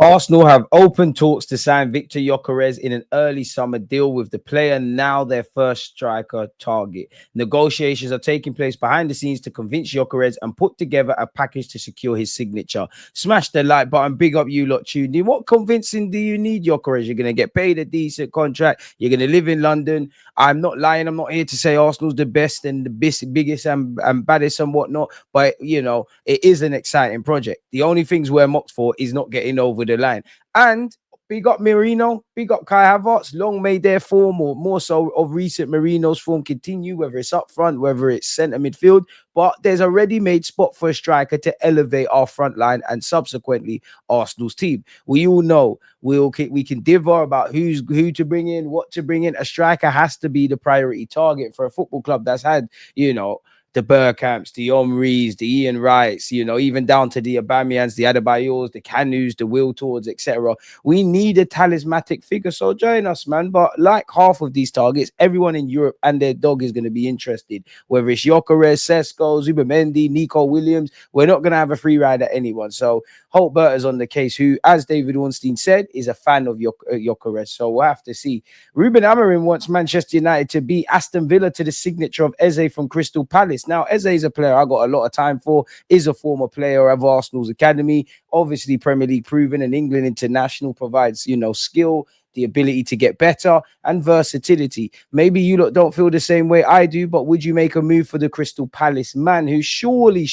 Arsenal have open talks to sign Viktor Gyökeres in an early summer deal with the player now their first striker target. Negotiations are taking place behind the scenes to convince Gyökeres and put together a package to secure his signature. Smash the like button. Big up you lot tuned in. What convincing do you need, Gyökeres? You're going to get paid a decent contract. You're going to live in London. I'm not lying. I'm not here to say Arsenal's the best and the biggest and baddest and whatnot. But, you know, it is an exciting project. The only things we're mocked for is not getting over the line. And big up Marino, big up Kai Havertz. Long may their form, or more so of recent Marino's form, continue, whether it's up front, whether it's centre midfield. But there's a ready-made spot for a striker to elevate our front line and subsequently Arsenal's team. We all know we can differ about who to bring in, what to bring in. A striker has to be the priority target for a football club that's had, you know, the Bergkamps, the Omris, the Ian Wrights, you know, even down to the Aubameyans, the Adebayors, the Canus, the Wiltords, etc. We need a talismanic figure, so join us, man. But like half of these targets, everyone in Europe and their dog is going to be interested. Whether it's Gyökeres, Šeško, Zubimendi, Nico Williams, we're not going to have a free ride at anyone. So Holt Berta's on the case, who, as David Ornstein said, is a fan of Gyökeres. So we'll have to see. Ruben Amorim wants Manchester United to beat Aston Villa to the signature of Eze from Crystal Palace. Now, Eze is a player I got a lot of time for, is a former player of Arsenal's academy, obviously Premier League proven, and England international, provides, you know, skill, the ability to get better, and versatility. Maybe you lot don't feel the same way I do, but would you make a move for the Crystal Palace man, who's surely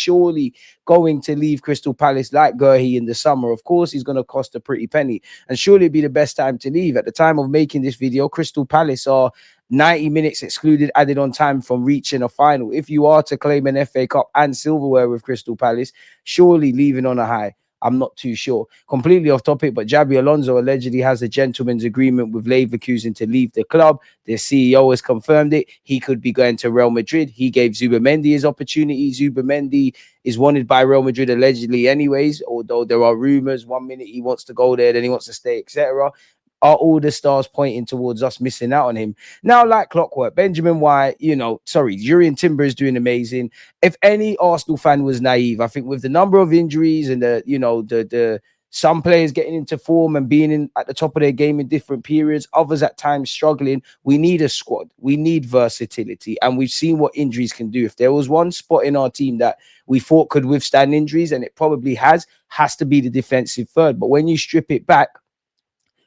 going to leave Crystal Palace like Gerhi in the summer? Of course, he's going to cost a pretty penny, and surely it'd be the best time to leave. At the time of making this video, Crystal Palace are 90 minutes excluded added on time from reaching a final. If you are to claim an FA Cup and silverware with Crystal Palace, surely leaving on a high. I'm not too sure. Completely off topic, but Xabi Alonso allegedly has a gentleman's agreement with Leverkusen to leave the club. Their CEO has confirmed it. He could be going to Real Madrid. He gave Zubimendi his opportunity. Zubimendi is wanted by Real Madrid allegedly anyways, although there are rumors. 1 minute he wants to go there, then he wants to stay, etc. Are all the stars pointing towards us missing out on him? Now, like clockwork, Benjamin White, Jurriën Timber is doing amazing. If any Arsenal fan was naive, I think with the number of injuries and the some players getting into form and being in at the top of their game in different periods, others at times struggling, we need a squad. We need versatility. And we've seen what injuries can do. If there was one spot in our team that we thought could withstand injuries, and it probably has to be the defensive third. But when you strip it back,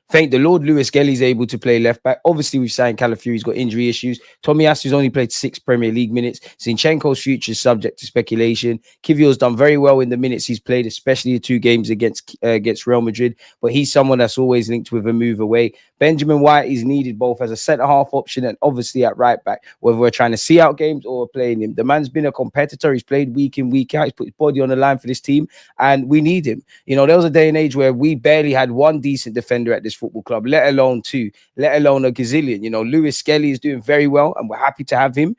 thank the Lord, Lewis Kelly's able to play left back. Obviously, we've signed Calafiori's got injury issues. Tomiyasu's only played 6 Premier League minutes. Zinchenko's future is subject to speculation. Kivior's done very well in the minutes he's played, especially the 2 games against Real Madrid. But he's someone that's always linked with a move away. Benjamin White is needed both as a centre-half option and obviously at right back, whether we're trying to see out games or we're playing him. The man's been a competitor. He's played week in, week out. He's put his body on the line for this team, and we need him. You know, there was a day and age where we barely had one decent defender at this football club, let alone 2, let alone a gazillion. You know, Lewis Skelly is doing very well, and we're happy to have him.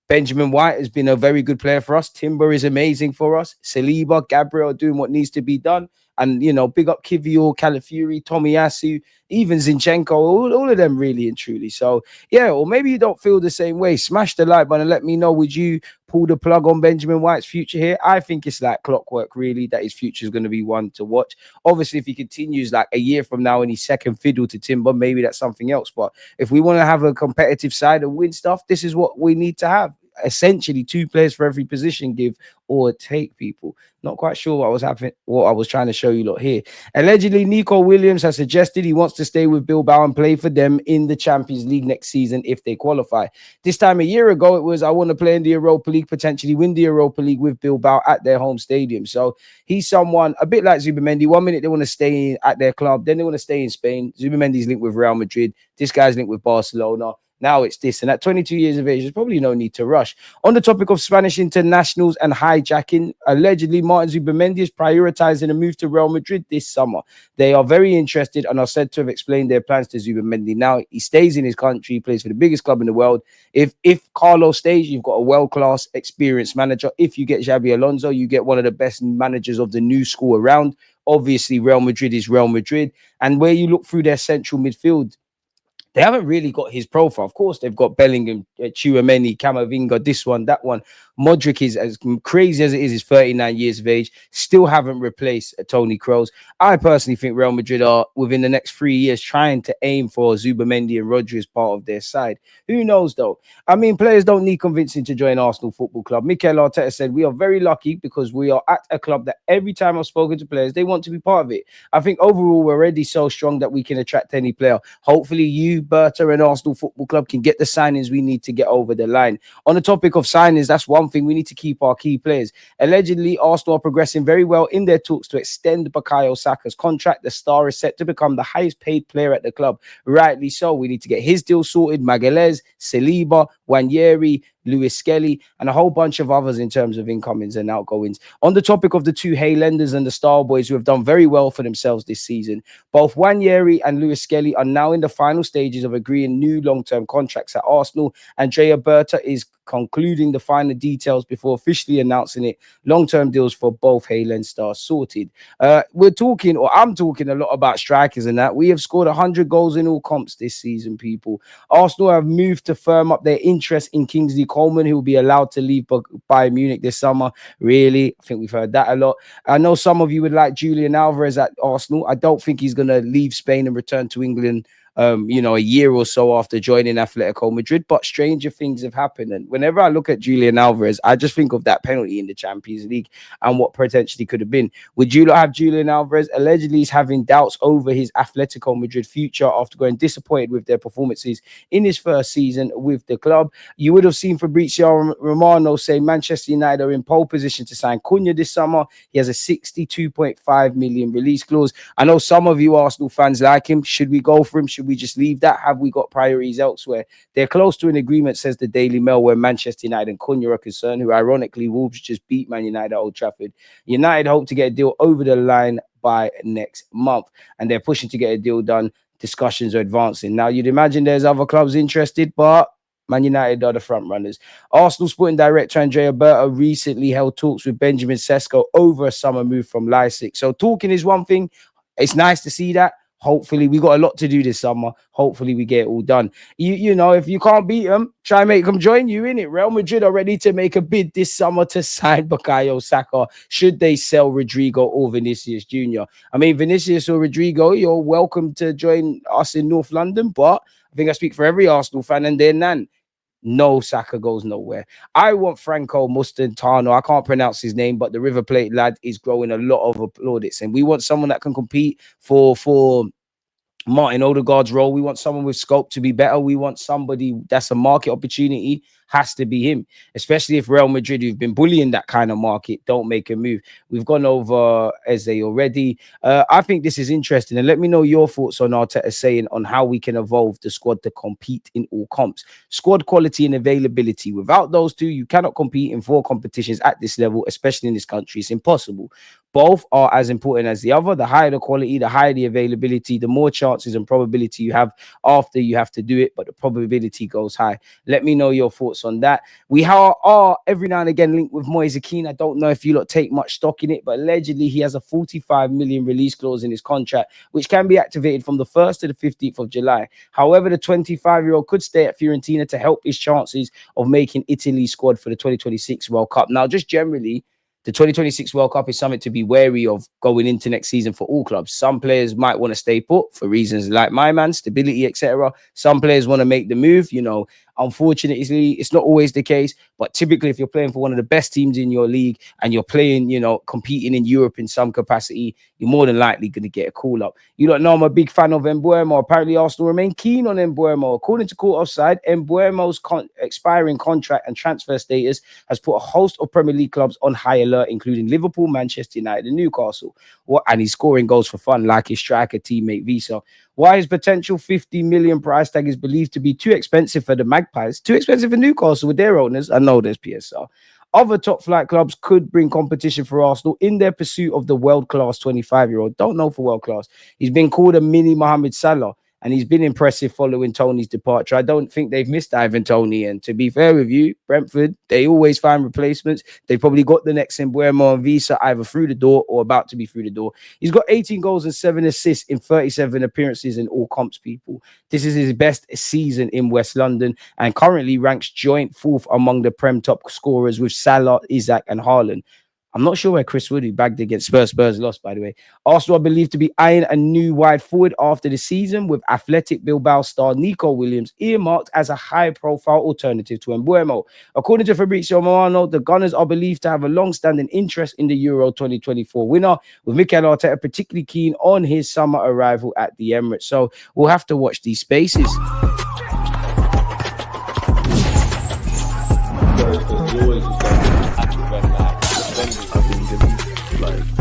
Benjamin White has been a very good player for us. Timber is amazing for us. Saliba, Gabriel doing what needs to be done. And, you know, big up Kivior, Calafiori, Tomiyasu, even Zinchenko, all of them really and truly. So, yeah, or maybe you don't feel the same way. Smash the like button and let me know, would you pull the plug on Benjamin White's future here? I think it's like clockwork, really, that his future is going to be one to watch. Obviously, if he continues like a year from now and he's second fiddle to Timber, maybe that's something else. But if we want to have a competitive side and win stuff, this is what we need to have. Essentially 2 players for every position, give or take, people. Not quite sure what I was trying to show you lot here. Allegedly, Nico Williams has suggested he wants to stay with Bilbao and play for them in the Champions League next season if they qualify. This time a year ago, it was, I want to play in the Europa League, potentially win the Europa League with Bilbao at their home stadium. So he's someone a bit like Zubimendi. 1 minute they want to stay at their club, then they want to stay in Spain. Zubimendi's linked with Real Madrid. This guy's linked with Barcelona. Now it's this. And at 22 years of age, there's probably no need to rush. On the topic of Spanish internationals and hijacking, allegedly Martin Zubimendi is prioritizing a move to Real Madrid this summer. They are very interested and are said to have explained their plans to Zubimendi. Now, he stays in his country, he plays for the biggest club in the world. If Carlos stays, you've got a world-class, experienced manager. If you get Xabi Alonso, you get one of the best managers of the new school around. Obviously, Real Madrid is Real Madrid. And where you look through their central midfield, They haven't really got his profile. Of course, they've got Bellingham, Tchouaméni, Camavinga, this one, that one. Modric is as crazy as it is 39 years of age. Still haven't replaced Tony Kroos. I personally think Real Madrid are, within the next 3 years, trying to aim for Zubamendi and Rodri as part of their side. Who knows, though? I mean, players don't need convincing to join Arsenal Football Club. Mikel Arteta said, we are very lucky because we are at a club that every time I've spoken to players, they want to be part of it. I think overall, we're already so strong that we can attract any player. Hopefully, you, Berta, and Arsenal Football Club can get the signings we need to get over the line. On the topic of signings, that's one thing. We need to keep our key players. Allegedly, Arsenal are progressing very well in their talks to extend Bukayo Saka's contract. The star is set to become the highest paid player at the club. Rightly so. We need to get his deal sorted. Magalhaes, Saliba, Wanyeri, Lewis Skelly, and a whole bunch of others in terms of incomings and outgoings. On the topic of the two Haylenders and the Star Boys who have done very well for themselves this season, both Wanyeri and Lewis Skelly are now in the final stages of agreeing new long-term contracts at Arsenal. Andrea Berta is concluding the final details before officially announcing it. Long-term deals for both Hayland stars sorted. I'm talking a lot about strikers and that. We have scored 100 goals in all comps this season, people. Arsenal have moved to firm up their interest in Kingsley Coleman, who will be allowed to leave Bayern Munich this summer. Really, I think we've heard that a lot. I know some of you would like Julian Alvarez at Arsenal. I don't think he's going to leave Spain and return to England a year or so after joining Atletico Madrid, but stranger things have happened. And whenever I look at Julian Alvarez, I just think of that penalty in the Champions League and what potentially could have been. Would you not have Julian Alvarez? Allegedly, he's having doubts over his Atletico Madrid future after going disappointed with their performances in his first season with the club. You would have seen Fabrizio Romano say Manchester United are in pole position to sign Cunha this summer. He has a 62.5 million release clause. I know some of you Arsenal fans like him. Should we go for him? Should we just leave that? Have we got priorities elsewhere? They're close to an agreement, says the Daily Mail, where Manchester United and Cunha are concerned, who ironically Wolves just beat Man United at Old Trafford. United hope to get a deal over the line by next month, and they're pushing to get a deal done. Discussions are advancing. Now, you'd imagine there's other clubs interested, but Man United are the front runners. Arsenal sporting director Andrea Berta recently held talks with Benjamin Šeško over a summer move from Leipzig. So talking is one thing. It's nice to see that. Hopefully, we got a lot to do this summer. Hopefully, we get it all done. You know, if you can't beat them, try and make them join you, innit? Real Madrid are ready to make a bid this summer to sign Bukayo Saka should they sell Rodrigo or Vinicius Jr. I mean, Vinicius or Rodrigo, you're welcome to join us in North London, but I think I speak for every Arsenal fan and their nan. No, Saka goes nowhere. I want Franco Mastantuono. I can't pronounce his name, but the River Plate lad is growing a lot of plaudits. And we want someone that can compete for Martin Odegaard's role. We want someone with scope to be better. We want somebody that's a market opportunity. Has to be him, especially if Real Madrid, who've been bullying that kind of market, don't make a move. We've gone over Eze already. I think this is interesting, and let me know your thoughts on Arteta saying on how we can evolve the squad to compete in all comps. Squad quality and availability. Without those two, you cannot compete in 4 competitions at this level, especially in this country. It's impossible. Both are as important as the other. The higher the quality, the higher the availability, the more chances and probability you have after you have to do it, but the probability goes high. Let me know your thoughts on that. We are every now and again linked with Moise Kean. I don't know if you lot take much stock in it, but allegedly he has a 45 million release clause in his contract, which can be activated from the 1st to the 15th of July. However, the 25-year-old could stay at Fiorentina to help his chances of making Italy's squad for the 2026 World Cup. Now, just generally, the 2026 World Cup is something to be wary of going into next season for all clubs. Some players might want to stay put for reasons like my man, stability, etc. Some players want to make the move. You know, unfortunately, it's not always the case. But typically, if you're playing for one of the best teams in your league and you're playing, competing in Europe in some capacity, you're more than likely going to get a call up. You don't know I'm a big fan of Mbeumo. Apparently, Arsenal remain keen on Mbeumo. According to Court Offside, Mbeumo's expiring contract and transfer status has put a host of Premier League clubs on high alert, including Liverpool, Manchester United, and Newcastle. And he's scoring goals for fun, like his striker teammate Visa. Why his potential 50 million price tag is believed to be too expensive for the Magpies, too expensive for Newcastle with their owners. I know there's PSR. Other top flight clubs could bring competition for Arsenal in their pursuit of the world-class 25-year-old. Don't know for world-class. He's been called a mini Mohamed Salah. and he's been impressive following Tony's departure. I don't think they've missed Ivan Toney, and to be fair with you, Brentford, they always find replacements. They've probably got the next Mbeumo and Visa either through the door or about to be through the door. He's got 18 goals and 7 assists in 37 appearances in all comps, people. This is his best season in West London and currently ranks joint 4th among the Prem top scorers with Salah, Isaac and Haaland. I'm not sure where Chris Wood, who bagged against Spurs. Spurs lost, by the way. Arsenal are believed to be eyeing a new wide forward after the season, with Athletic Bilbao star Nico Williams earmarked as a high-profile alternative to Mbeumo. According to Fabrizio Romano, the Gunners are believed to have a long-standing interest in the Euro 2024 winner, with Mikel Arteta particularly keen on his summer arrival at the Emirates. So we'll have to watch these spaces. Like